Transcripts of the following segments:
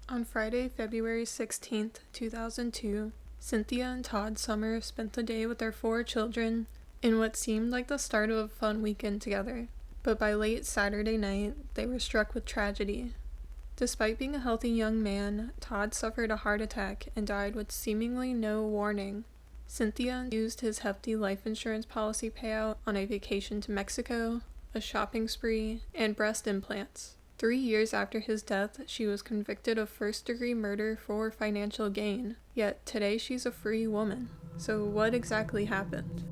On Friday, February 16th, 2002, Cynthia and Todd Sommer spent the day with their 4 children in what seemed like the start of a fun weekend together. But by late Saturday night, they were struck with tragedy. Despite being a healthy young man, Todd suffered a heart attack and died with seemingly no warning. Cynthia used his hefty life insurance policy payout on a vacation to Mexico, a shopping spree, and breast implants. 3 years after his death, she was convicted of first-degree murder for financial gain, yet today she's a free woman. So what exactly happened?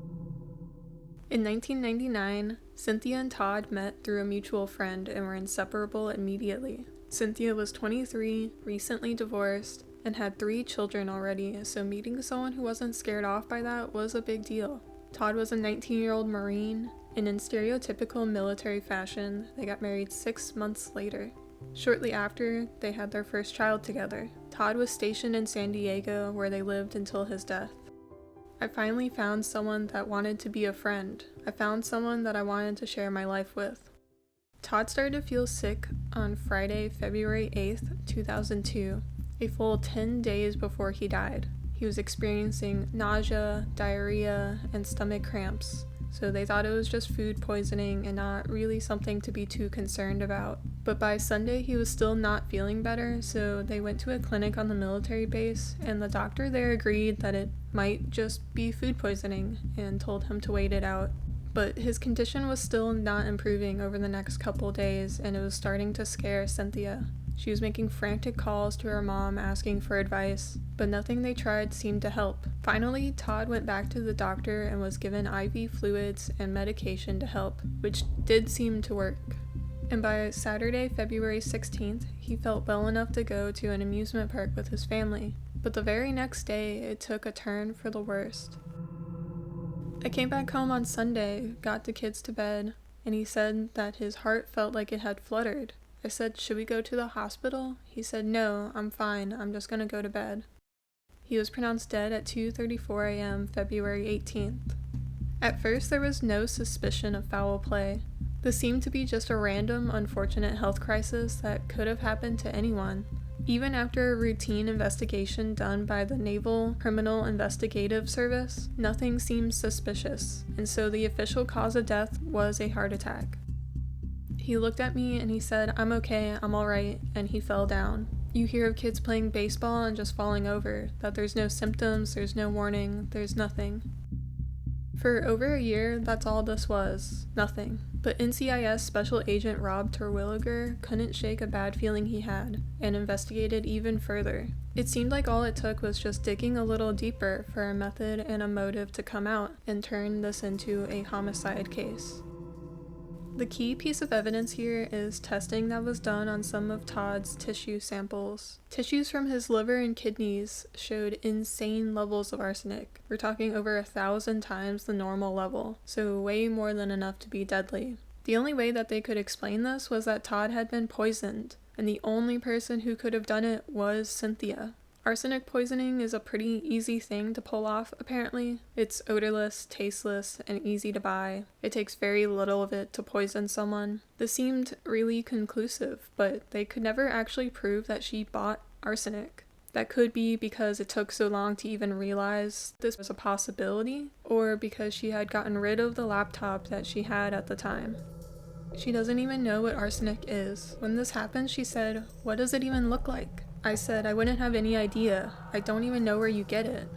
In 1999, Cynthia and Todd met through a mutual friend and were inseparable immediately. Cynthia was 23, recently divorced, and had 3 children already, so meeting someone who wasn't scared off by that was a big deal. Todd was a 19-year-old Marine, and in stereotypical military fashion, they got married 6 months later. Shortly after, they had their first child together. Todd was stationed in San Diego, where they lived until his death. I finally found someone that wanted to be a friend. I found someone that I wanted to share my life with. Todd started to feel sick on Friday, February 8th, 2002, a full 10 days before he died. He was experiencing nausea, diarrhea, and stomach cramps, so they thought it was just food poisoning and not really something to be too concerned about. But by Sunday, he was still not feeling better, so they went to a clinic on the military base, and the doctor there agreed that it might just be food poisoning and told him to wait it out. But his condition was still not improving over the next couple days, and it was starting to scare Cynthia. She was making frantic calls to her mom asking for advice, but nothing they tried seemed to help. Finally, Todd went back to the doctor and was given IV fluids and medication to help, which did seem to work. And by Saturday, February 16th, he felt well enough to go to an amusement park with his family. But the very next day, it took a turn for the worst. I came back home on Sunday, got the kids to bed, and he said that his heart felt like it had fluttered. I said, "Should we go to the hospital?" He said, "No, I'm fine. I'm just gonna go to bed." He was pronounced dead at 2:34 a.m. February 18th. At first, there was no suspicion of foul play. This seemed to be just a random, unfortunate health crisis that could have happened to anyone. Even after a routine investigation done by the Naval Criminal Investigative Service, nothing seemed suspicious, and so the official cause of death was a heart attack. He looked at me and he said, "I'm okay, I'm alright," and he fell down. You hear of kids playing baseball and just falling over, that there's no symptoms, there's no warning, there's nothing. For over a year, that's all this was. Nothing. But NCIS Special Agent Rob Terwilliger couldn't shake a bad feeling he had, and investigated even further. It seemed like all it took was just digging a little deeper for a method and a motive to come out and turn this into a homicide case. The key piece of evidence here is testing that was done on some of Todd's tissue samples. Tissues from his liver and kidneys showed insane levels of arsenic. We're talking over 1,000 times the normal level, so way more than enough to be deadly. The only way that they could explain this was that Todd had been poisoned, and the only person who could have done it was Cynthia. Arsenic poisoning is a pretty easy thing to pull off, apparently. It's odorless, tasteless, and easy to buy. It takes very little of it to poison someone. This seemed really conclusive, but they could never actually prove that she bought arsenic. That could be because it took so long to even realize this was a possibility, or because she had gotten rid of the laptop that she had at the time. She doesn't even know what arsenic is. When this happened, she said, "What does it even look like?" I said, "I wouldn't have any idea. I don't even know where you get it."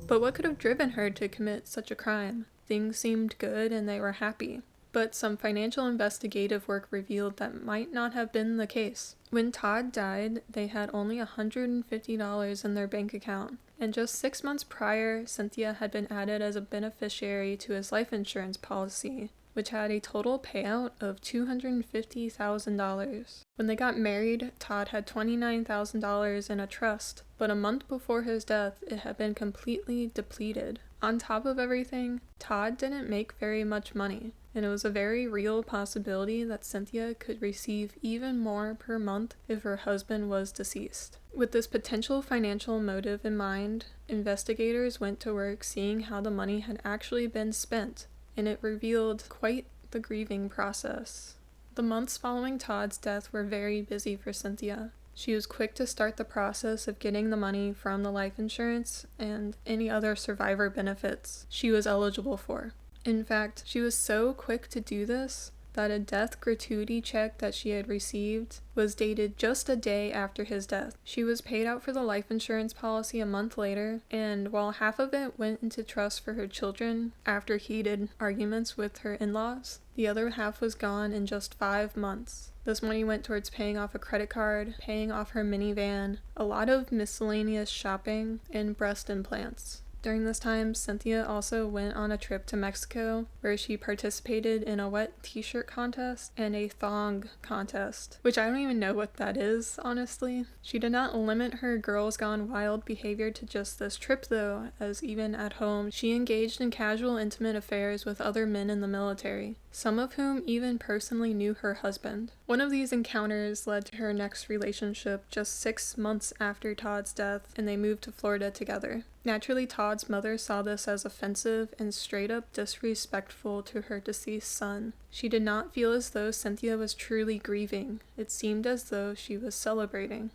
But what could have driven her to commit such a crime? Things seemed good and they were happy. But some financial investigative work revealed that might not have been the case. When Todd died, they had only $150 in their bank account. And just 6 months prior, Cynthia had been added as a beneficiary to his life insurance policy, which had a total payout of $250,000. When they got married, Todd had $29,000 in a trust, but a month before his death, it had been completely depleted. On top of everything, Todd didn't make very much money, and it was a very real possibility that Cynthia could receive even more per month if her husband was deceased. With this potential financial motive in mind, investigators went to work seeing how the money had actually been spent, and it revealed quite the grieving process. The months following Todd's death were very busy for Cynthia. She was quick to start the process of getting the money from the life insurance and any other survivor benefits she was eligible for. In fact, she was so quick to do this that a death gratuity check that she had received was dated just a day after his death. She was paid out for the life insurance policy a month later, and while half of it went into trust for her children after heated arguments with her in-laws, the other half was gone in just 5 months. This money went towards paying off a credit card, paying off her minivan, a lot of miscellaneous shopping, and breast implants. During this time, Cynthia also went on a trip to Mexico where she participated in a wet t-shirt contest and a thong contest, which I don't even know what that is, honestly. She did not limit her girls gone wild behavior to just this trip though, as even at home, she engaged in casual intimate affairs with other men in the military, some of whom even personally knew her husband. One of these encounters led to her next relationship just 6 months after Todd's death, and they moved to Florida together. Naturally, Todd's mother saw this as offensive and straight up disrespectful to her deceased son. She did not feel as though Cynthia was truly grieving. It seemed as though she was celebrating.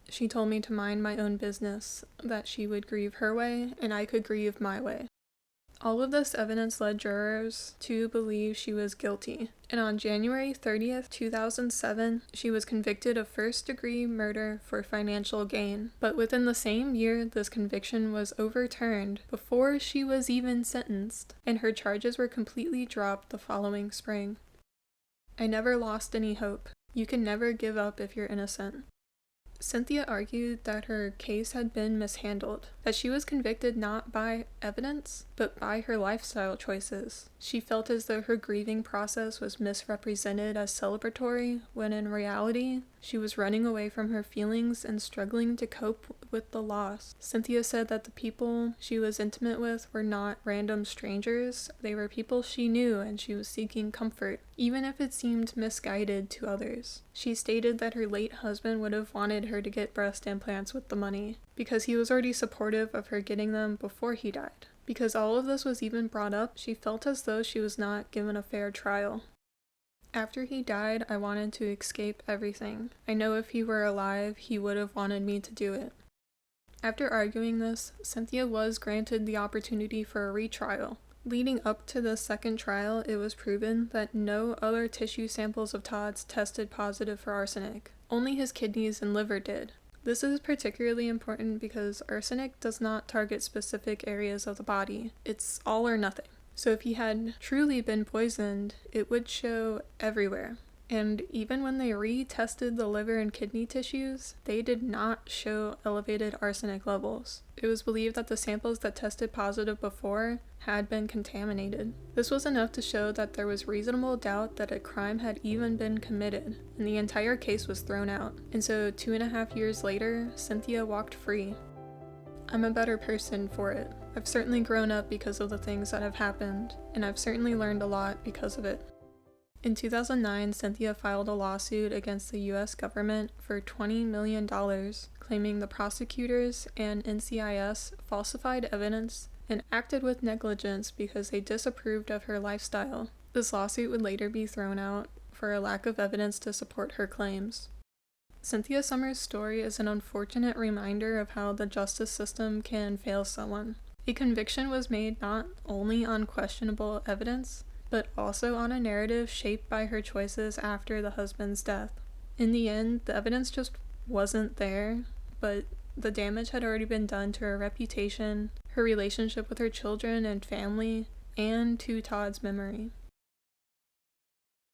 She told me to mind my own business, that she would grieve her way and I could grieve my way. All of this evidence led jurors to believe she was guilty, and on January 30th, 2007, she was convicted of first-degree murder for financial gain. But within the same year, this conviction was overturned before she was even sentenced, and her charges were completely dropped the following spring. I never lost any hope. You can never give up if you're innocent. Cynthia argued that her case had been mishandled, that she was convicted not by evidence, but by her lifestyle choices. She felt as though her grieving process was misrepresented as celebratory, when in reality, she was running away from her feelings and struggling to cope with the loss. Cynthia said that the people she was intimate with were not random strangers, they were people she knew and she was seeking comfort, even if it seemed misguided to others. She stated that her late husband would have wanted her to get breast implants with the money, because he was already supportive of her getting them before he died. Because all of this was even brought up, she felt as though she was not given a fair trial. After he died, I wanted to escape everything. I know if he were alive, he would have wanted me to do it. After arguing this, Cynthia was granted the opportunity for a retrial. Leading up to the second trial, it was proven that no other tissue samples of Todd's tested positive for arsenic. Only his kidneys and liver did. This is particularly important because arsenic does not target specific areas of the body. It's all or nothing. So if he had truly been poisoned, it would show everywhere. And even when they retested the liver and kidney tissues, they did not show elevated arsenic levels. It was believed that the samples that tested positive before had been contaminated. This was enough to show that there was reasonable doubt that a crime had even been committed, and the entire case was thrown out. And so 2.5 years later, Cynthia walked free. I'm a better person for it. I've certainly grown up because of the things that have happened, and I've certainly learned a lot because of it. In 2009, Cynthia filed a lawsuit against the U.S. government for $20 million, claiming the prosecutors and NCIS falsified evidence and acted with negligence because they disapproved of her lifestyle. This lawsuit would later be thrown out for a lack of evidence to support her claims. Cynthia Sommer's story is an unfortunate reminder of how the justice system can fail someone. A conviction was made not only on questionable evidence, but also on a narrative shaped by her choices after the husband's death. In the end, the evidence just wasn't there, but the damage had already been done to her reputation, her relationship with her children and family, and to Todd's memory.